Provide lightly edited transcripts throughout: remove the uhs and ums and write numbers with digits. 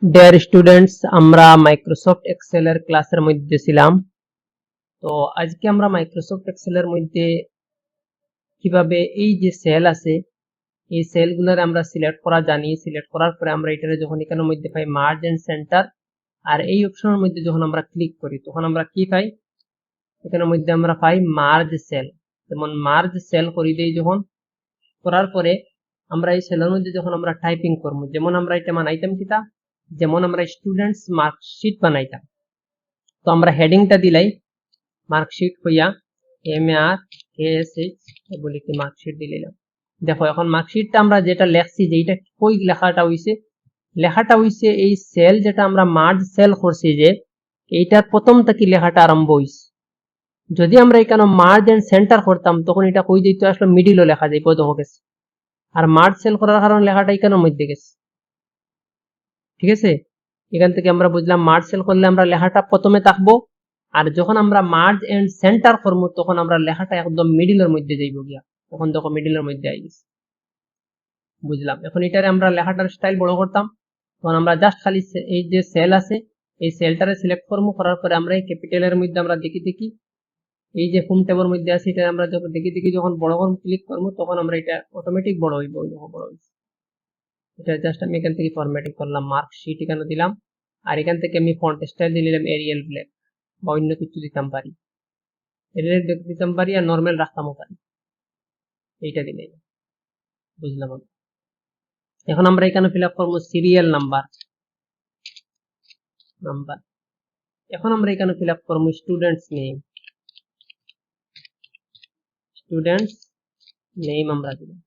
Dear students, আমরা Microsoft Excel এর ক্লাসের মধ্যে ছিলাম। তো আজকে আমরা মাইক্রোসফট এক্সেল এর মধ্যে কিভাবে এই যে সেল আছে এই সেলগুলোর আমরা সিলেক্ট করা জানি। সিলেক্ট করার পরে আমরা এটারে যখন এখানের মধ্যে পাই মার্জ এন্ড সেন্টার, আর এই অপশনের মধ্যে যখন আমরা ক্লিক করি তখন আমরা কি পাই, এখানের মধ্যে আমরা পাই মার্জ সেল। যেমন মার্জ সেল করি দেই, যখন করার পরে আমরা এই সেলের মধ্যে যখন আমরা টাইপিং করবো, যেমন আমরা এটা বানাইতাম কিতা, যেমন আমরা স্টুডেন্টস মার্কশিট বানাইতাম, তো আমরা হেডিংটা দিলাই মার্কশিট হইয়া MARKSH বলে কি মার্কশিট দিলাম। দেখো এখন মার্কশিটটা আমরা যেটা লেখছি, যেটা কই লেখাটা হইছে এই সেল যেটা আমরা মার্জ সেল করছি, যে এইটার প্রথম থেকে লেখাটা আরম্ভ হইছে। যদি আমরা এখানে মার্জ এন্ড সেন্টার করতাম তখন এটা কই যেত, আসলে মিডিলও লেখা যায়, পদ গেছে। আর মার্জ সেল করার কারণে লেখাটা এখানের মধ্যে গেছে। ঠিক আছে, এখান থেকে আমরা বুঝলাম মার্জ সেল করলে আমরা লেখাটা প্রথমে থাকবো, আর যখন আমরা মার্জ এন্ড সেন্টার করবো তখন আমরা লেখাটা একদম মিডিলের মধ্যে যাইব গিয়া। তখন দেখো মিডিলের মধ্যে আই গেছে। বুঝলাম। এখন এটারে আমরা লেখাটার স্টাইল বড় করতাম, তখন আমরা জাস্ট খালি এই যে সেল আছে এই সেলটারে সিলেক্ট করবো, করার পরে আমরা এই ক্যাপিটালের মধ্যে আমরা দেখি এই যে হোম ট্যাবের মধ্যে আছে এটা আমরা যখন দেখি যখন বড় করবো, ক্লিক করবো, তখন আমরা এটা অটোমেটিক বড় হইব। বড় হইছে, এটা জাস্ট আমি এখান থেকে ফরম্যাটিং করলাম, মার্কশিট এখানে দিলাম, আর এখান থেকে আমি ফন্ট স্টাইল দিলাম এরিয়াল ব্ল্যাক, বা অন্য কিছু দিতাম পারি, এরিয়াল ব্ল্যাক দিতাম পারি, আর নর্মাল রাখতামও পারি, এইটা দিলে। বুঝলাম। এখন আমরা এখানে ফিল আপ করবো সিরিয়াল নাম্বার। এখন আমরা এখানে ফিল আপ করবো স্টুডেন্টস নেম আমরা দিলাম।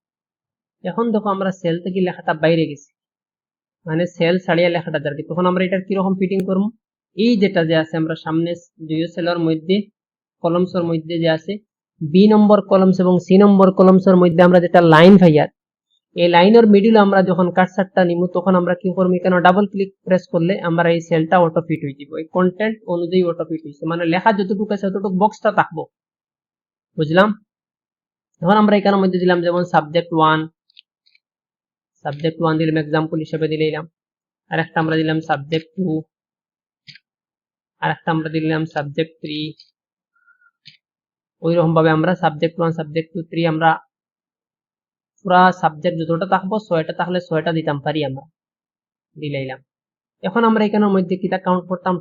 এখন দেখো আমরা সেল থেকে লেখাটা বাইরে গেছি, মানে সেল ছাড়িয়ে লেখাটা যাবে। তখন আমরা এটার কিরকম ফিটিং করবো, এই যেটা যে আছে আমরা সামনে দুই সেলের মধ্যে কলমসের মধ্যে যে আছে বি নম্বর কলমস এবং সি নম্বর কলমসের মধ্যে আমরা যেটা লাইন ভাইয়ার, এই লাইনের মিডিলে আমরা যখন কার্সারটা নিব তখন আমরা কি করবো, এখানে ডাবল ক্লিক প্রেস করলে আমরা এই সেলটা অটো ফিট হয়ে যাব, এই কন্টেন্ট অনুযায়ী অটো ফিট হয়েছে, মানে লেখা যতটুকু আছে ততটুকু বক্সটা থাকবো। বুঝলাম। এখন আমরা এখানের মধ্যে দিলাম যেমন সাবজেক্ট ওয়ান দিলাম, এক্সাম্পল হিসেবে দিলাম। আর একটা আমরা দিলাম সাবজেক্ট 2, আর একটা আমরা দিলাম সাবজেক্ট 3। ওই রকম ভাবে আমরা সাবজেক্ট 1, সাবজেক্ট 2, 3 আমরা পুরা সাবজেক্ট যতটা থাকবো 6টা থাকলে 6টা দিতাম পারি, আমরা দিলাম। এখন আমরা এখানের মধ্যে কিটা কাউন্ট করতাম,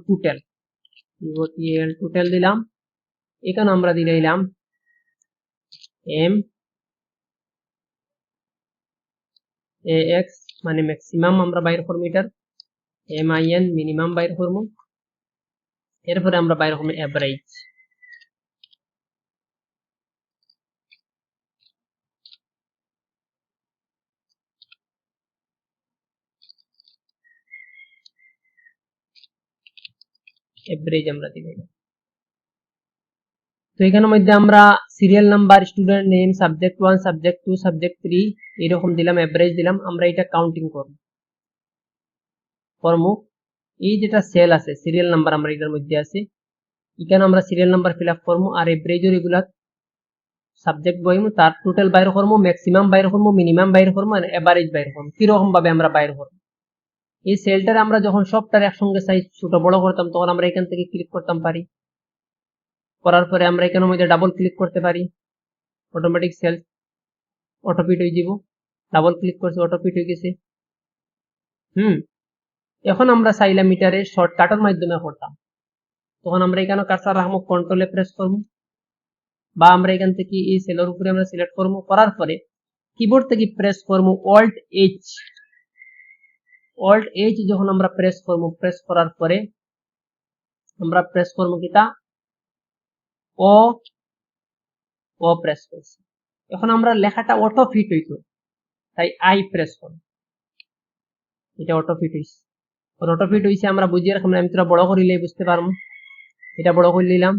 টোটাল দিলাম। এখানে আমরা দিলাম MAX মানে ম্যাক্সিমাম আমরা বাইর করবো, এটার MIN মিনিমাম বাইর করবো, এরপরে আমরা বাইর করবো এভারেজ। আমরা দিলাম। তো এখানের মধ্যে আমরা serial number, student name, subject 1, subject 2, subject 3 এরকম দিলাম, এভারেজ দিলাম। আমরা এটা কাউন্টিং করবো। এই যেটা সেল আছে সিরিয়াল নাম্বার আমরা এটার মধ্যে আছে, এখানে আমরা সিরিয়াল নাম্বার ফিল আপ করবো, আর এভারেজের এগুলা সাবজেক্ট বইমু, তার টোটাল বাইর করবো, ম্যাক্সিমাম বাইর করবো, মিনিমাম বাইর করবো, আর এভারেজ বাইর করবো। কিরকম ভাবে আমরা বাইর করবো, এই সেলটার আমরা যখন সবটার একসঙ্গে সাইজ ছোট বড় করতাম তখন আমরা এখান থেকে ক্লিক করতাম পারি, করার পরে আমরা এখানের মধ্যে ডাবল ক্লিক করতে পারি, অটোমেটিক সেল অটো ফিট হয়ে যাব। ডাবল ক্লিক করছি, অটো ফিট হয়ে গেছে। এখন আমরা চাইলাম মিটারে শর্টকাটের মাধ্যমে করতাম, তখন আমরা এখানে কার্সার রাখবো, কন্ট্রোলে প্রেস করবো, বা আমরা এখান থেকে এই সেলের উপরে আমরা সিলেক্ট করবো, করার পরে কিবোর্ড থেকে প্রেস করবো অল্ট এইচ যখন আমরা প্রেস করবো, প্রেস করার পরে আমরা প্রেস করবো কিটা ও প্রেস করছি। এখন আমরা লেখাটা অটো ফিট হইতো, তাই আই প্রেস করব, এটা অটো ফিট হইছে। অটো ফিট হইছে আমরা বুঝিয়ে রাখলাম, আমি তোরা বড় করিলে বুঝতে পারবো। এটা বড় করে নিলাম,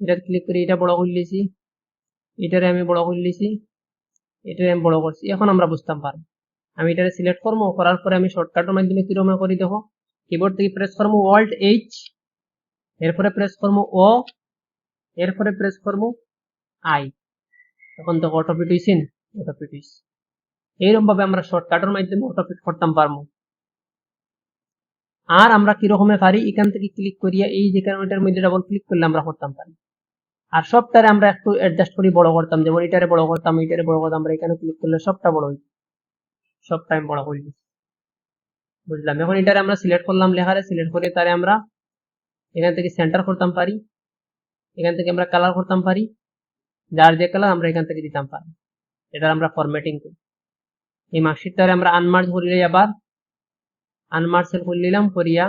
এটা ক্লিক করে এটা বড় করে লিছি, এটারে আমি বড় করে লিছি, এটারে আমি বড় করছি। এখন আমরা বুঝতাম পারবো। আমি এটারে সিলেক্ট করবো, করার পরে আমি শর্টকাটের মাধ্যমে কিরকম করি দেখো, কিবোর্ড থেকে প্রেস করবো অল্ট এইচ, এরপরে প্রেস করবো ও, এরপরে প্রেস করবো আই। এখন তো অটো ফিট হইছে, অটো ফিট হইছে। এইরকম ভাবে আমরা শর্টকাটের মাধ্যমে অটো ফিট করতাম পারবো। আর আমরা কিরকমে পারি, এখান থেকে ক্লিক করিয়া এই যেখানে ওইটার মধ্যে ডাবল ক্লিক করলে আমরা করতাম পারি। আর সবটারে আমরা একটু অ্যাডজাস্ট করি বড় করতাম, যেমন এটারে বড় করতাম, এইটারে বড় করতাম, আমরা এখানে ক্লিক করলে সবটা বড় হইবে, সব টাইম বড় হইল। বুঝলাম। এখন এটারে আমরা সিলেক্ট করলাম, লেখারে সিলেক্ট করে তারে আমরা এখান থেকে সেন্টার করতাম পারি, এখান থেকে আমরা কালার করতাম পারি, যার যে কালার আমরা এখান থেকে দিতাম পারি। এটা আমরা ফরম্যাটিং করি। এই মার্কশিটটারে আমরা আনমার্জ করিলে আবার আনমার্জ সেল করে নিলাম, করিয়া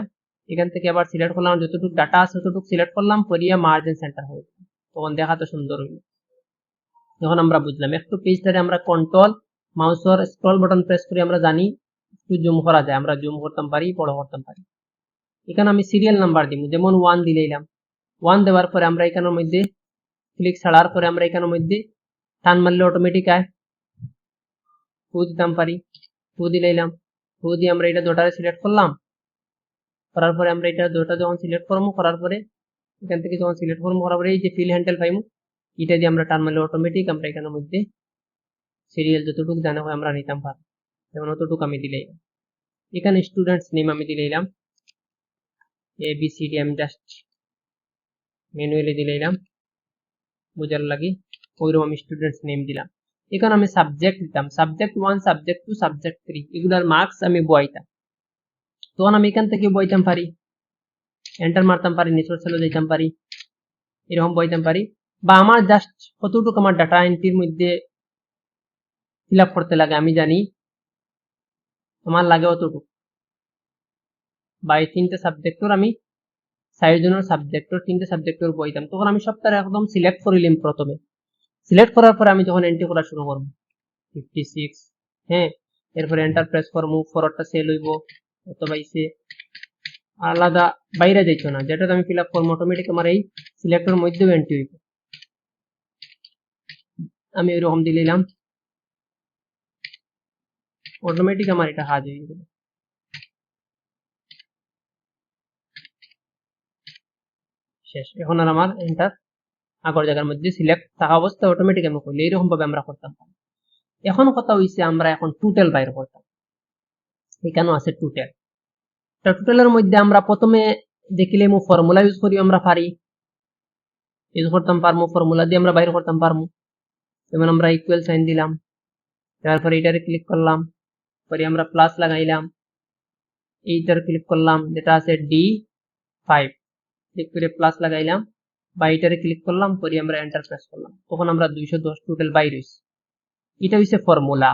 এখান থেকে আবার সিলেক্ট করলাম, যতটুকু ডাটা আছে ততটুকু সিলেক্ট করলাম, করিয়া মার্জিন সেন্টার হয়ে গেল, তখন দেখা তো সুন্দর হইল। যখন আমরা বুঝলাম একটু পেজটারে আমরা কন্ট্রোল মাউসের স্ক্রল বাটন প্রেস করে আমরা জানি একটু জুম করা যায়, আমরা জুম করতাম পারি, বড় করতাম পারি। এখানে আমি সিরিয়াল নাম্বার দিব, যেমন 1 দিলাম। 1 দেওয়ার পরে আমরা এখানের মধ্যে ক্লিক ছাড়ার পরে আমরা এখানের মধ্যে টান মারলে অটোমেটিক আয় 2 দিতাম পারি, 2 দিলাম। 2 দিয়ে আমরা এটা দুটারে সিলেক্ট করলাম, করার পরে আমরা এটা দুটা যখন সিলেক্ট করবো, করার পরে এখান থেকে যখন সিলেক্ট করবো, করার পরে এই যে ফিল হ্যান্ডেল পাইমু, এটা দিয়ে আমরা টান মারলে অটোমেটিক আমরা এখানের মধ্যে সিরিয়াল যতটুকু জানা হয় আমরা নিতাম পারি, যেমন অতটুকু আমি দিলাম। এখানে স্টুডেন্টস নেম আমি দিলাম ABCD, আমি জাস্ট ম্যানুয়ালি দিলাম বুঝার লাগি, ওইরকম আমি স্টুডেন্টস নেম দিলাম। এখানে আমি সাবজেক্ট দিতাম, সাবজেক্ট 1, সাবজেক্ট 2, সাবজেক্ট 3, এগুলার মার্কস আমি বইতাম। তখন আমি এখান থেকে বইতাম পারি, এন্টার মারতাম পারি, নিচের সেলে যাইতাম পারি, এরকম বইতাম পারি। বা আমার জাস্ট কতটুকু আমার ডাটা এন্ট্রির মধ্যে ফিল আপ করতে লাগে আমি জানি, আমার লাগে অতটুকু। বা এই 3টে সাবজেক্টর আমি 4 জনের সাবজেক্টর 3টে সাবজেক্টর বইতাম। তখন আমি সবটারে একদম সিলেক্ট করিলাম প্রথমে। সিলেক্ট করার পরে আমি যখন এন্ট্রি করা শুরু করবো 56, হ্যাঁ, এরপরে এন্টার প্রেস করবো, ফরওয়ার্ডটা সেল হইব অথবা ইসে আলাদা বাইরে যাইতো না, যেটা আমি ফিল আপ করবো অটোমেটিক আমার এই সিলেক্টর মধ্যেও এন্ট্রি হইব। আমি ওইরকম দিলাম, অটোমেটিক আমার এটা কাজ হয়ে গেল। শেষ। এখন আর আমার এন্টার আগর জায়গার মধ্যে সিলেক্ট থাকা অবস্থায় অটোমেটিক আমি করলে এইরকম ভাবে আমরা করতাম। এখন কথা হইছে আমরা এখন টোটাল বাইর করতাম। এখানেও আছে টোটাল। টোটালের মধ্যে আমরা প্রথমে দেখিলে ফর্মুলা ইউজ করি, আমরা পারি ইউজ করতাম পারমু, ফর্মুলা দিয়ে আমরা বাইর করতাম পারমু। যেমন আমরা ইকুয়াল সাইন দিলাম, তারপরে এটারে ক্লিক করলাম, পরে আমরা প্লাস লাগাইলাম, এইটার ক্লিক করলাম যেটা আছে D5, ক্লিক করে প্লাস লাগাইলাম, বা এটারে ক্লিক করলাম, পরে আমরা এন্টার প্রেস করলাম, তখন আমরা 210 টোটাল বাইর হইছে। এটা হইছে ফর্মুলা।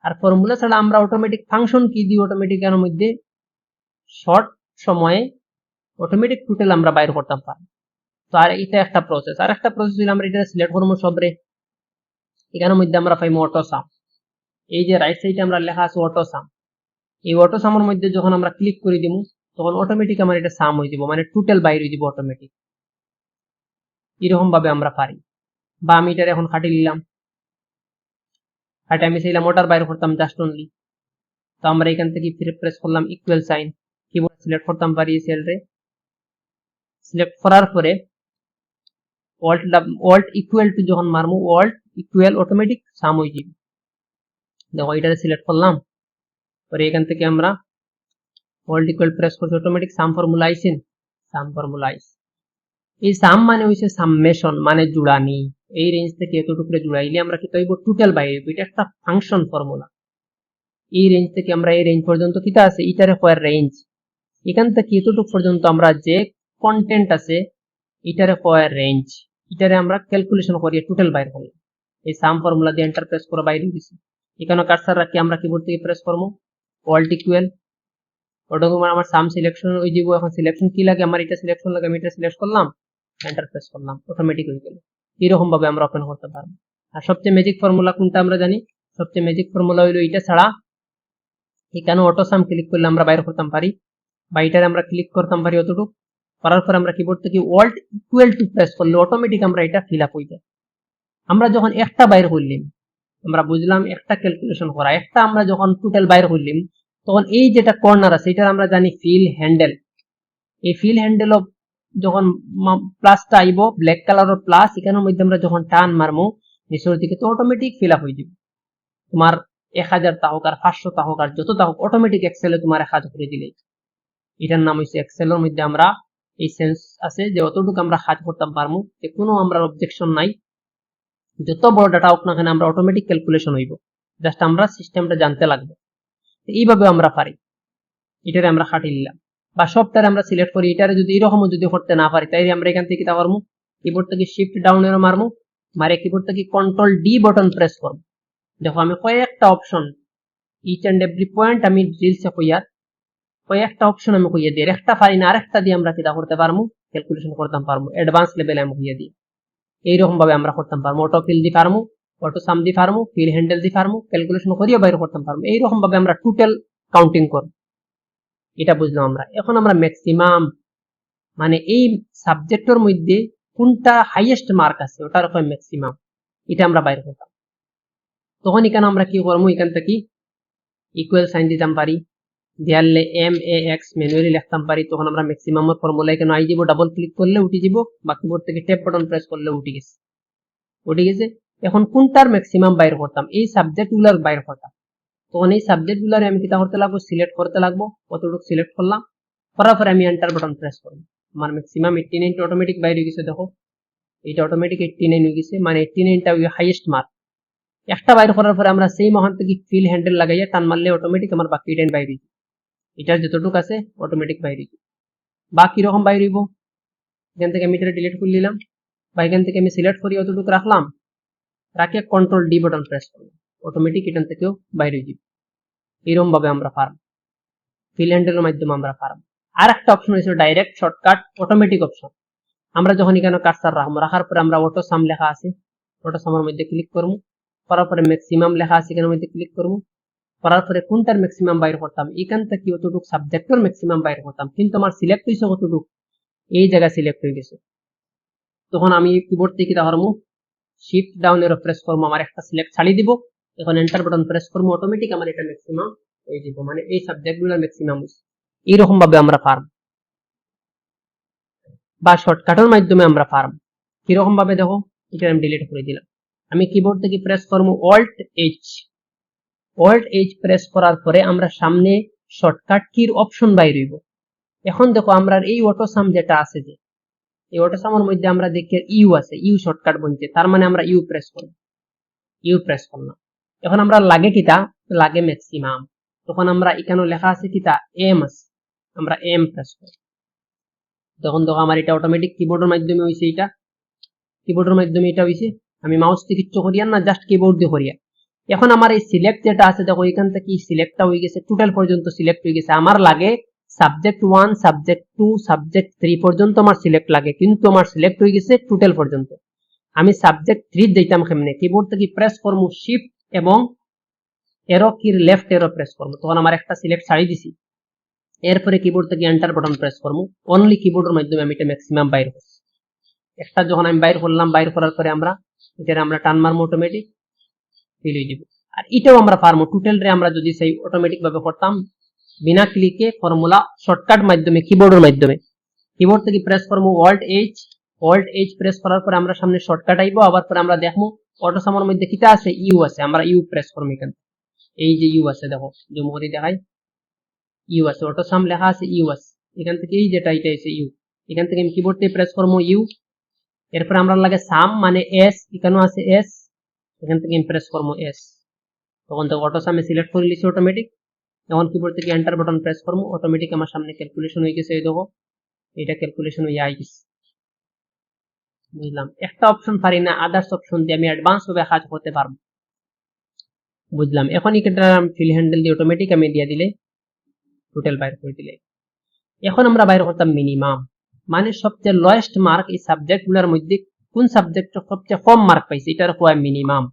আর ফর্মুলা ছাড়া আমরা অটোমেটিক ফাংশন কি দিই, অটোমেটিক এর মধ্যে শর্ট সময়ে অটোমেটিক টোটাল আমরা বাইর করতাম পারি। তো আর এটা একটা প্রসেস। আর একটা প্রসেস হইলে আমরা এটা সিলেক্ট করবো সবরে, এখানের মধ্যে আমরা পাইমু অটো সাম। এই যে রাইট সাইডে আমরা লেখা আছে অটো সাম, এই অটো সামের মধ্যে যখন আমরা ক্লিক করে দিব তখন অটোমেটিক আমার এটা সাম হয়ে যাব, মানে টোটাল বাইর হয়ে যাব অটোমেটিক। এরকম ভাবে আমরা পারি। বা আমি এটা এখন খাটি নিলাম, খাটে আমি চাইলাম ওটার বাইর করতাম জাস্ট অনলি, তো আমরা এখান থেকে প্রেস করলাম ইকুয়াল সাইন, কিবোর্ড সিলেক্ট করতাম পারি সেল রে, সিলেক্ট করার পরে অল্ট ইকুয়াল টু যখন মারমু, অল্ট ইকুয়াল অটোমেটিক সাম হয়ে যাবে। দেখো এটারে সিলেক্ট করলাম, পরে এখান থেকে আমরা অল্ট ইকুয়াল প্রেস করছি, অটোমেটিক সাম ফর্মুলা আইছেন, সাম ফর্মুলা আইছে। এই সাম মানে হইছে সামমেশন, মানে জুড়ানি। এই রেঞ্জ থেকে এতটুকু জুড়াইলে আমরা কি পাইব, টোটাল বাইরে। এটা একটা ফাংশন ফর্মুলা। এই রেঞ্জ থেকে আমরা এই রেঞ্জ পর্যন্ত কিটা আছে, এটারে কয় রেঞ্জ, এখান থেকে এতটুকু পর্যন্ত আমরা যে কন্টেন্ট আছে এটারে কয় রেঞ্জ, এটারে আমরা ক্যালকুলেশন করি টোটাল বাইর করলাম। এই সাম ফর্মুলা দিয়ে এন্টার প্রেস করে বাইরে দিছি। এখানে কার্সার রাখি আমরা কিবোর্ড থেকে প্রেস করবো অল্ট ইকুয়াল, ওটা তোমার আমার সাম সিলেকশন ওই দিব। এখন সিলেকশন কি লাগে, আমার এটা সিলেকশন লাগে, আমি এটা সিলেক্ট করলাম, এন্টার প্রেস করলাম, অটোমেটিক হয়ে গেল। এরকম ভাবে আমরা ওপেন করতে পারবো। আর সবচেয়ে ম্যাজিক ফর্মুলা কোনটা আমরা জানি, সবচেয়ে ম্যাজিক ফর্মুলা হইলো এটা ছাড়া এখানে অটো সাম ক্লিক করলে আমরা বাইর করতাম পারি, বা এটারে আমরা ক্লিক করতাম পারি অতটুকু, করার পর আমরা কিবোর্ড থেকে অল্ট ইকুয়াল টু প্রেস করলে অটোমেটিক আমরা এটা ফিল আপ হয়ে যায়। আমরা যখন একটা বাইর করলাম, আমরা বুঝলাম একটা ক্যালকুলেশন করা, একটা আমরা যখন টোটাল বাইর করলাম তখন এই যেটা কর্নার আছে এটা আমরা জানি ফিল হ্যান্ডেল। এই ফিল হ্যান্ডেল যখন প্লাসটা আইব, ব্ল্যাক কালারের প্লাস, এখানের মধ্যে আমরা যখন টান মারমু নিচের দিকে, তো অটোমেটিক ফিল আপ হয়ে যাবে। তোমার 1000 টা হোক আর 500 টা হোক আর যত টা হোক, অটোমেটিক এক্সেলে তোমার 1000 করে দিলেই। এটার নাম হচ্ছে এক্সেলের মধ্যে আমরা এই সেন্স আছে যে অতটুকু আমরা কাজ করতে পারবো, যে কোনো আমরা অবজেকশন নাই, যত বড় ডাটা হোক না কেন আমরা অটোমেটিক ক্যালকুলেশন হইব, জাস্ট আমরা সিস্টেমটা জানতে লাগবে। এইভাবে আমরা পারি, এটারে আমরা খাটি নিলাম বা সবটারে আমরা সিলেক্ট করি। এটারে যদি এরকম যদি করতে না পারি তাই আমরা এখান থেকে কিতা করবো, কিবোর্ড থেকে শিফট ডাউন এর মারবো, মারে কিবোর্ড থেকে কন্ট্রোল ডি বাটন প্রেস করবো। দেখো আমি কয়েকটা option each and every point আমি ডিলসে কইয়ার কয়েকটা অপশন আমি কইয়া দিই, একটা পারি না আরেকটা দিয়ে আমরা কিতা করতে পারবো, ক্যালকুলেশন করতে পারবো অ্যাডভান্স লেভেলে আমি কইয়া দিই। এইরকম ভাবে আমরা করতে পারবো, অটো ফিল দি পারবো, অটো সাম দি পারবো, ফিল হ্যান্ডেল দি পারবো, ক্যালকুলেশন করিয়া বাইরে করতে পারবো। এইরকম ভাবে আমরা টোটাল কাউন্টিং করবো, এটা বুঝলাম আমরা। এখন আমরা ম্যাক্সিমাম মানে এই সাবজেক্টের মধ্যে কোনটা হাইয়েস্ট মার্ক আছে ওটার কয় ম্যাক্সিমাম, এটা আমরা বাইরে করতাম। তখন এখানে আমরা কি করবো, এখান থেকে ইকুয়াল সাইন দিতাম পারি, দিয়ালে এম এ এক্স ম্যানুয়ালি লিখতাম পারি। তখন আমরা ম্যাক্সিমামের ফর্মুলা এখানে আই যাব, ডাবল ক্লিক করলে উঠে যাব, বা কিবোর্ড থেকে ট্যাব বাটন প্রেস করলে উঠে গেছে। এখন কোনটার ম্যাক্সিমাম বাইর করতাম, এই সাবজেক্ট গুলার বাইর করতাম। তখন এই সাবজেক্ট গুলারে আমি কিতা করতে লাগবো, সিলেক্ট করতে লাগবো, কতটুকু সিলেক্ট করলাম, করার পরে আমি এন্টার বাটন প্রেস করবো। আমার ম্যাক্সিমাম 89 অটোমেটিক বাইরে হয়ে গেছে। দেখো এটা অটোমেটিক 89 হয়ে গেছে, মানে 89টা হাইয়েস্ট মার্ক। একটা বাইর করার পরে আমরা সেই মহান থেকে ফিল হ্যান্ডেল লাগাইয়া টান মারলে অটোমেটিক আমার বাকি 10 বাইরে হয়ে যায়। এটার যতটুকু আছে অটোমেটিক বাইরে হয়ে যায়। বা কিরকম বাইরে হইব, এখান থেকে আমি এটা ডিলিট করে নিলাম, বা এখান থেকে আমি সিলেক্ট করি অতটুকু রাখলাম, রাখে কন্ট্রোল ডি বাটন প্রেস করলাম, অটোমেটিক এখান থেকেও বাইরে হয়ে যাবে। এরকম ভাবে আমরা পারবো, ফিল হ্যান্ডেলের মাধ্যমে আমরা পারবো। আর একটা অপশন হয়েছে ডাইরেক্ট শর্টকাট অটোমেটিক অপশন। আমরা যখন এখানে কার্সার রাখবো, রাখার পরে আমরা অটো সাম লেখা আছে, অটো সামের মধ্যে ক্লিক করবো, করার পরে ম্যাক্সিমাম লেখা আছে এখানের মধ্যে ক্লিক করবো, করার পরে কোনটার ম্যাক্সিমাম বাইর করতাম, এখান থেকে অতটুকু সাবজেক্টের ম্যাক্সিমাম বাইর করতাম, কিন্তু আমার সিলেক্ট হয়েছে কতটুকু, এই জায়গায় সিলেক্ট হয়ে গেছে। তখন আমি কিবোর্ড থেকে ধরবো, শিফট ডাউন এর প্রেস করবো, আমার একটা সিলেক্ট ছাড়িয়ে দিব, এখন এন্টার বাটন প্রেস করবো, অটোমেটিক আমার এটা ম্যাক্সিমাম হয়ে যাব, মানে এই সাবজেক্ট গুলো ম্যাক্সিমাম হয়েছে। এইরকম ভাবে আমরা পারবো, বা শর্টকাটের মাধ্যমে আমরা পারবো। কিরকম ভাবে দেখো, এটা আমি ডিলিট করে দিলাম। আমি কিবোর্ড থেকে প্রেস করবো অল্ট এইচ প্রেস করার পরে আমরা সামনে শর্টকাট কির অপশন বাইর হইব। এখন দেখো আমরা এই অটো সাম যেটা আছে, যে এই অটো সামের মধ্যে আমরা দেখি ইউ আছে, ইউ শর্টকাট বলছে, তার মানে আমরা ইউ প্রেস করলাম। এখন আমরা লাগে কিতা, লাগে ম্যাক্সিমাম। তখন আমরা এখানে লেখা আছে কিতা এম আছে, আমরা এম প্রেস করি। তখন দেখো আমার এটা অটোমেটিক কিবোর্ডের মাধ্যমে হয়েছে, এটা হয়েছে। আমি মাউস থেকে কিচ্ছু করিয়া না, জাস্ট কিবোর্ড দিয়ে করিয়া। এখন আমার এই সিলেক্ট যেটা আছে দেখো, এখান থেকে সিলেক্টটা হয়ে গেছে, টোটাল পর্যন্ত সিলেক্ট হয়ে গেছে। আমার লাগে সাবজেক্ট 1, সাবজেক্ট 2, সাবজেক্ট 3 পর্যন্ত আমার সিলেক্ট লাগে, কিন্তু আমার সিলেক্ট হয়ে গেছে টোটাল পর্যন্ত। আমি সাবজেক্ট 3 দিতাম কেমনে, কিবোর্ড থেকে প্রেস করবো শিফট এবং এরো কির লেফট এরো প্রেস করবো, তখন আমার একটা সিলেক্ট ছাড়িয়ে দিছি। এরপরে কিবোর্ড থেকে এন্টার বাটন প্রেস করবো, অনলি কিবোর্ডের মাধ্যমে আমি এটা ম্যাক্সিমাম বাইর করছি। একটা যখন আমি বাইর করলাম, বাইর করার পরে আমরা এটা আমরা টান মারবো, অটোমেটিক ফিল হয়ে যাব। আর এটাও আমরা পারবো, টোটাল রে আমরা যদি সেই অটোমেটিক ভাবে করতাম বিনা ক্লিকে, ফর্মুলা শর্টকাট মাধ্যমে কিবোর্ডের মাধ্যমে, কিবোর্ড থেকে প্রেস করবো অল্ট এইচ প্রেস করার পরে আমরা সামনে শর্টকাট আইবো। আবার পরে আমরা দেখবো অটো সামের মধ্যে কিটা আছে, ইউ আছে, আমরা ইউ প্রেস করবো। এখানে এই যে ইউ আছে, দেখো জুম করে দেখাই, ইউ আছে, অটো সাম লেখা আছে, ইউ আছে। এখান থেকে এই যেটা এটা আছে ইউ, এখান থেকে আমি কিবোর্ড থেকে প্রেস করবো ইউ। এরপরে আমরা লাগে সাম মানে এস, এখানেও আছে এস, এখান থেকে আমি প্রেস করবো এস। তখন তো অটো সামে সিলেক্ট করে লিছি অটোমেটিক। এখন কিবোর্ড থেকে এন্টার বাটন প্রেস করবো, অটোমেটিক আমার সামনে ক্যালকুলেশন হয়ে গেছে। এই দেখো এটা ক্যালকুলেশন হয়ে গেছে। বুঝলাম, একটা অপশন পারি না, আদার্স অপশন দিয়ে আমি অ্যাডভান্স ভাবে কাজ করতে পারবো। বুঝলাম। এখন এটা ফিল হ্যান্ডেল দিয়ে অটোমেটিক আমি দিয়ে দিলে টোটাল বাইর করে দিলে। এখন আমরা বাইর করতাম মিনিমাম, মানে সবচেয়ে লোয়েস্ট মার্ক এই সাবজেক্ট গুলোর মধ্যে কোন সাবজেক্ট সবচেয়ে কম মার্ক পাইছে, এটার কয় মিনিমাম।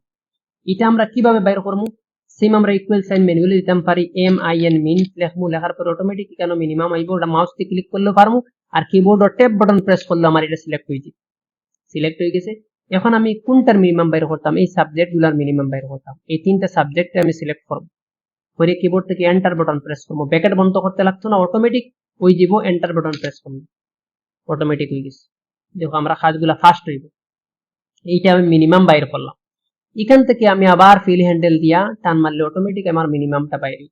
এটা আমরা কিভাবে বাইর করবো, সেম আমরা ইকুয়াল সাইন ম্যানুয়ালি দিতাম পারি, MIN মিন লিখবো, লেখার পর অটোমেটিক কেন মিনিমাম আইব, ওটা মাউস দিয়ে ক্লিক করলেও পারবো, আর কিবোর্ড ও ট্যাব বাটন প্রেস করলে আমার এটা সিলেক্ট হয়ে গেছে। এখন আমি কোনটার মিনিমাম বাইর করতাম, এই সাবজেক্ট গুলার মিনিমাম বাইর করতাম। এই তিনটা সাবজেক্টে আমি সিলেক্ট করবো, করে কিবোর্ড থেকে এন্টার বাটন প্রেস করবো, ব্র্যাকেট বন্ধ করতে লাগতো না, অটোমেটিক ওই দিব, এন্টার বাটন প্রেস করবো, অটোমেটিক হয়ে গেছে। দেখো আমরা কাজগুলা ফাস্ট হইব। এইটা আমি মিনিমাম বাইর করলাম। এখান থেকে আমি আবার ফিল হ্যান্ডেল দিয়া টান মারলে অটোমেটিক আমার মিনিমামটা বাইরে।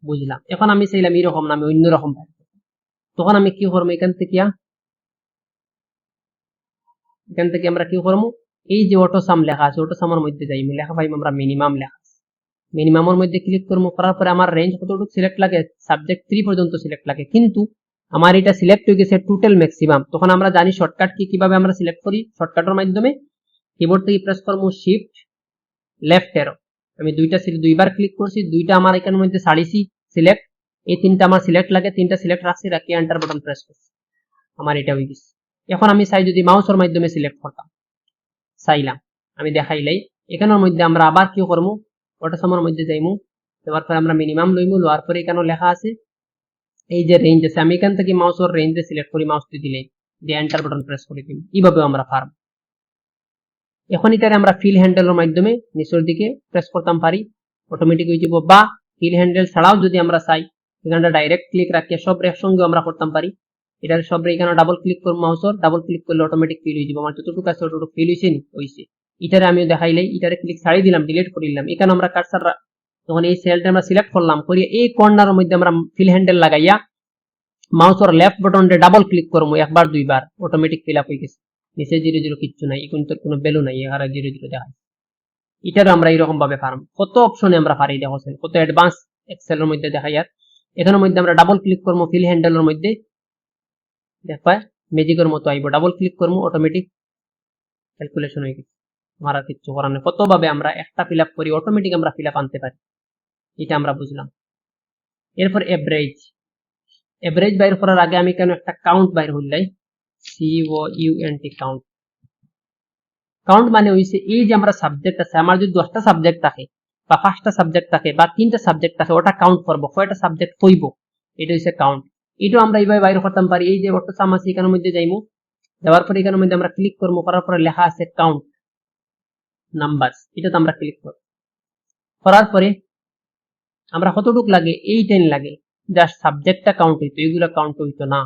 বুঝলাম। এখন আমি চাইলাম এরকম না, আমি অন্যরকম পাই, তখন আমি কি করবো, এখান থেকে আমরা কি করবো, এই যে অটো সাম লেখা আছে অটো সামের মধ্যে যাই, লেখা পাইম আমরা মিনিমাম লেখা, মিনিমামের মধ্যে ক্লিক করবো, করার পরে আমার রেঞ্জ কতটুকু সিলেক্ট লাগে, সাবজেক্ট 3 পর্যন্ত সিলেক্ট লাগে, কিন্তু আমার এটা সিলেক্ট হয়ে গেছে টোটাল ম্যাক্সিমাম। তখন আমরা জানি শর্টকাট কি, কিভাবে আমরা সিলেক্ট করি, শর্টকাটের মাধ্যমে কিবোর্ড থেকে প্রেস করবো শিফট লেফট অ্যারো, আমি দুইবার ক্লিক করছি, দুইটা আমার এখানের মধ্যে ছাড়িছি সিলেক্ট, এই তিনটা আমার সিলেক্ট লাগে, তিনটা সিলেক্ট রাখছি, রাখি এন্টার বাটন প্রেস করছি, আমার এটা হয়ে গেছে। এখন আমি চাই যদি মাউসের মাধ্যমে সিলেক্ট করতাম, চাইলাম আমি দেখাইলাই, এখানের মধ্যে আমরা আবার কি করবো, অটো সামের মধ্যে যাইমু, যাওয়ার পরে আমরা মিনিমাম লইমু, লওয়ার পরে এখানে লেখা আছে এই যে রেঞ্জ আছে, আমি এখান থেকে মাউসের রেঞ্জে সিলেক্ট করি, মাউসটি দিলে দিয়ে এন্টার বাটন প্রেস করে দিই, এইভাবে আমরা পারব। এখন এটারে আমরা ফিল হ্যান্ডেলের মাধ্যমে নিচের দিকে প্রেস করতাম পারি, অটোমেটিক হয়ে যাব, বা ফিল হ্যান্ডেল ছাড়াও যদি আমরা চাই এখানটা ডাইরেক্ট ক্লিক রাখিয়ে সব একসঙ্গে আমরা করতাম পারি, এটার সব এখানে ডাবল ক্লিক করবো, মাউসের ডাবল ক্লিক করলে অটোমেটিক ফিল হয়ে যাব, আমার যতটুকু আছে ততটুকু ফিল হয়েছে নি হয়েছে। এটারে আমিও দেখাইলাই, এটারে ক্লিক ছাড়িয়ে দিলাম, ডিলিট করে দিলাম, এখানে আমরা কার্সার যখন এই সেলটা আমরা সিলেক্ট করলাম, করিয়ে এই কর্নারের মধ্যে আমরা ফিল হ্যান্ডেল লাগাইয়া মাউসের লেফট বাটনটা ডাবল ক্লিক করবো একবার দুইবার, অটোমেটিক ফিল আপ হয়ে গেছে, নিচে 0 0 কিচ্ছু নাই, এখন তোর কোনো ভ্যালু নাই, 0 0 দেখা, এটারও আমরা এইরকম ভাবে পারব। কত অপশনে আমরা পারি দেখছেন, কত অ্যাডভান্স এক্সেলের মধ্যে দেখা যায়। এখানের মধ্যে আমরা ডাবল ক্লিক করবো ফিল হ্যান্ডেলের মধ্যে, দেখবা ম্যাজিকের মতো আইব, ডাবল ক্লিক করবো অটোমেটিক ক্যালকুলেশন হয়ে গেছে, আমার আর কিচ্ছু করার নেই। কত ভাবে আমরা একটা ফিল আপ করি, অটোমেটিক আমরা ফিল আপ আনতে পারি, এটা আমরা বুঝলাম। এরপর এভারেজ, এভারেজ বাইর করার আগে আমি কেন একটা কাউন্ট বাইর হইলাই, COUNT কাউন্ট, কাউন্ট মানে হইছে এই যে আমরা সাবজেক্ট আছে, আমার যদি 10টা সাবজেক্ট থাকে বা 5টা সাবজেক্ট থাকে বা 3টা সাবজেক্ট থাকে, ওটা কাউন্ট করবো, কয়টা সাবজেক্ট হইব, এটা হচ্ছে কাউন্ট। এটাও আমরা এইভাবে বাইর করতাম পারি, এই যে অটো সাম আছে এখানের মধ্যে যাইমু, যাওয়ার পরে এখানের মধ্যে আমরা ক্লিক করবো, করার পরে লেখা আছে কাউন্ট নাম্বারস, এটাতে আমরা ক্লিক করব, করার পরে আমরা কতটুক লাগে, 8 লাগে, জাস্ট সাবজেক্টটা কাউন্ট হইতো, এগুলো কাউন্ট হইতো না।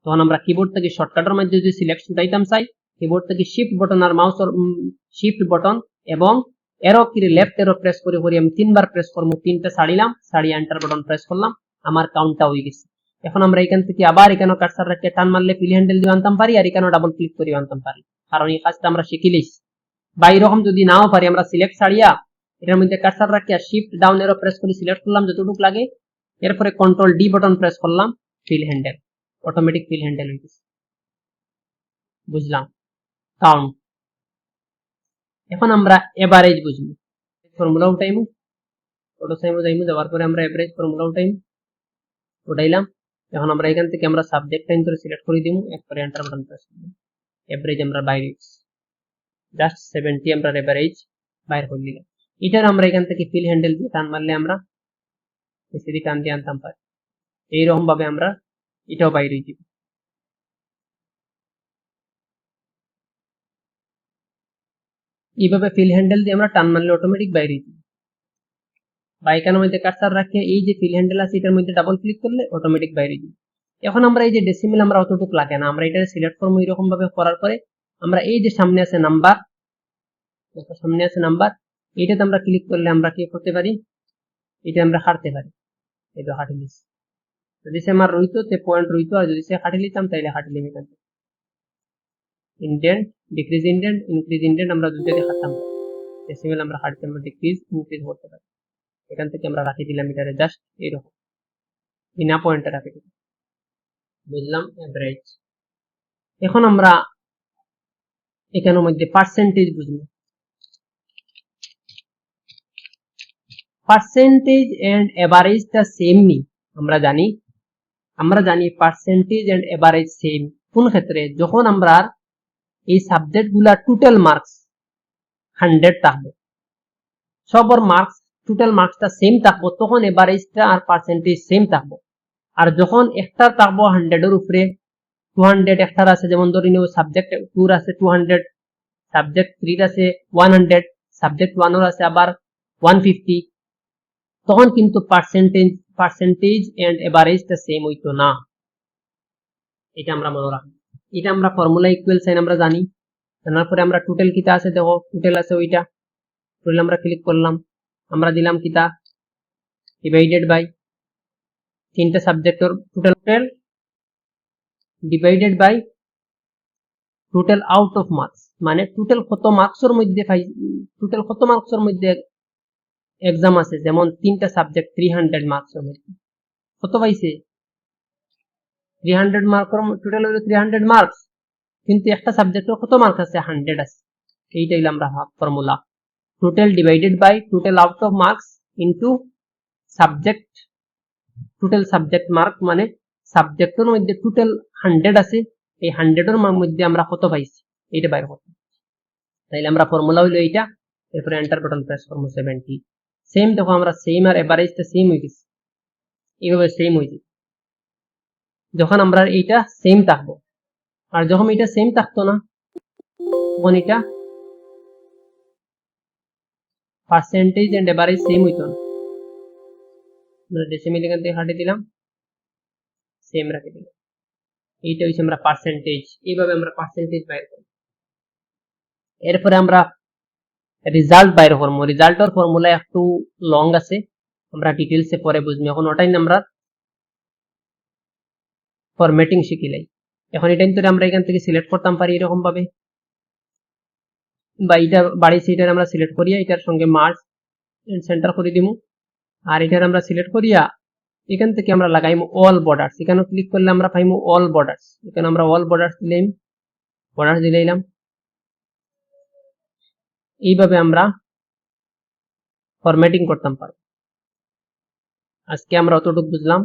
তখন আমরা কিবোর্ড থেকে শর্টকাটের মধ্যে যদি সিলেক্ট উঠাইতাম চাই, কিবোর্ড থেকে শিফট বাটন আর মাউসের শিফট বাটন এবং এরো কি লেফট এরো প্রেস করে করে আমি 3বার প্রেস করবো, 3টা ছাড়িলাম, ছাড়িয়ে এন্টার বাটন প্রেস করলাম, আমার কাউন্টটা হয়ে গেছে। এখন আমরা এখান থেকে আবার এখানে কার্সার রাখিয়ে টান মারলে ফিল হ্যান্ডেল দিয়ে আনতাম পারি, আর এখানে ডাবল ক্লিক করে আনতাম পারি, কারণ এই কাজটা আমরা শিখিলেই। বা এরকম যদি নাও পারি, আমরা সিলেক্ট ছাড়িয়া এটার মধ্যে কার্সার রাখিয়া শিফট ডাউন এরো প্রেস করে সিলেক্ট করলাম যতটুকু লাগে, এরপরে কন্ট্রোল ডি বাটন প্রেস করলাম, fill handle, automatic fill handle হয়ে গেছে, বুঝলাম কাউন্ট। এখন আমরা এভারেজ বুঝবো, ফর্মুলা উঠাইমু, অটো সাইমু যাইমু, যাওয়ার পরে আমরা এভারেজ ফর্মুলা উঠাইলাম। এখন আমরা এখান থেকে আমরা সাবজেক্ট টাইম করে সিলেক্ট করে দিমু, এরপরে এন্টার বাটন প্রেস করব, এভারেজ আমরা বাইরে জাস্ট 70 আমরা এভারেজ বাইর করে দিলাম। এটার আমরা এখান থেকে ফিল হ্যান্ডেল দিয়ে টান মারলে আমরা বেশি টান দিয়ে আনতাম পারি, এইরকম ভাবে আমরা এটাও বাইরে দিব। এইভাবে ফিল হ্যান্ডেল দিয়ে আমরা টান মারলে অটোমেটিক বাইরে দিব, বা এখানের মধ্যে কার্সার রাখিয়ে এই যে ফিল হ্যান্ডেল আছে এটার মধ্যে ডাবল ক্লিক করলে অটোমেটিক বাইরে দিব। এখন আমরা এই যে ডেসিমেল আমরা অতটুকু লাগে না, আমরা এটা সিলেক্ট করবো, এরকম ভাবে করার পরে আমরা এই যে সামনে আছে নাম্বার, সামনে আছে নাম্বার, এইটাতে আমরা ক্লিক করলে আমরা কি করতে পারি, এটা আমরা হারতে পারি, এই তো হাঁটি লিস, যদি সে আমার রইতো তে পয়েন্ট রইতো, আর যদি সে হাঁটি লিতাম তাইলে হাঁটি লিমিট আছে, indent decrease indent increase indent আমরা দুটো দেখাতাম, ডেসিমেল আমরা হাঁটতে আমরা ডিক্রিজ ইনক্রিজ করতে পারি। এখান থেকে আমরা রাখি দিলাম এটারে জাস্ট এইরকম বিনা পয়েন্টে রাখি দিলাম, বুঝলাম এভারেজ। এখন আমরা এখানের মধ্যে পার্সেন্টেজ বুঝবো, পার্সেন্টেজ এন্ড এভারেজটা সেম নি, আমরা জানি পার্সেন্টেজ এন্ড এভারেজ সেম কোন ক্ষেত্রে, যখন আমরা এই সাবজেক্ট গুলা টোটাল মার্কস 100 থাকবে, সবর মার্কস টোটাল মার্কসটা সেম থাকবো, তখন এভারেজটা আর পার্সেন্টেজ সেম থাকবো। আর যখন একটা থাকবো 100 এর উপরে, 200 একটার আছে, যেমন ধরে নিও সাবজেক্ট 2 আছে 200, সাবজেক্ট 3 আছে 100, সাবজেক্ট 1 এর আছে আবার 150, তখন কিন্তু পার্সেন্টেজ এন্ড এভারেজটা সেম হইতো না, এটা আমরা মনে রাখবো। এটা আমরা ফর্মুলা ইকুয়াল সাইন আমরা জানি, জানার পরে আমরা টোটাল কিতা আছে দেখো, টোটাল আছে ওইটা, টোটাল আমরা ক্লিক করলাম, আমরা দিলাম কিতা ডিভাইডেড বাই তিনটা সাবজেক্টর total divided by total out of marks, মানে টোটাল কত মার্কসের মধ্যে এক্সাম আছে, যেমন তিনটা সাবজেক্ট 300 মার্কসের মধ্যে কত পাইছে 300 মার্ক, টোটাল হলো 300 মার্কস, কিন্তু একটা সাবজেক্টের কত মার্ক আছে 100 আছে। এইটাই হলো আমরা formula, total divided by total out of marks into subject, total subject mark, মানে সাবজেক্টের মধ্যে টোটাল 100 আছে, এই 100 এর মধ্যে আমরা কত পাইছি এইটা বাইর করতে। তাইলে আমরা ফর্মুলা হইলো এইটা, এরপরে এন্টার বাটন প্রেস করব 70। সেম দেখো আমরা সেম আর এভারেজটা সেম হয়ে গেছে, এইভাবে সেম হয়ে যাবে যখন আমরা এইটা সেম থাকবো। আর যখন এটা সেম থাকতো না তখন এটা পার্সেন্টেজ এন্ড এভারেজ সেম হইতো না, আমরা ডেসিমেল এখান থেকে হাঁটিয়ে দিলাম, সেম রাখে দিলাম, এইটা হচ্ছে আমরা পার্সেন্টেজ, এইভাবে আমরা পার্সেন্টেজ বাইর করব। এরপরে আমরা রেজাল্ট বাইর করবো, রেজাল্টের ফর্মুলা একটু লং আছে, আমরা ডিটেলসে পরে বুঝবো, এখন ওটাই আমরা ফরম্যাটিং শিখিলাই। এখন এটা কিন্তু আমরা এখান থেকে সিলেক্ট করতাম পারি এরকম ভাবে, বা এটা বাড়িছে এটা আমরা সিলেক্ট করিয়া এটার সঙ্গে মার্জ সেন্টার করে দিব, আর এটার আমরা সিলেক্ট করিয়া এখান থেকে আমরা লাগাইমু অল বর্ডার্স, এখানে ক্লিক করলে আমরা পাইমু অল বর্ডার্স, এখানে আমরা অল বর্ডার্স দিলাম, বর্ডার্স দিলাম। এইভাবে আমরা ফরম্যাটিং করতাম পারবো। আজকে আমরা অতটুকু বুঝলাম।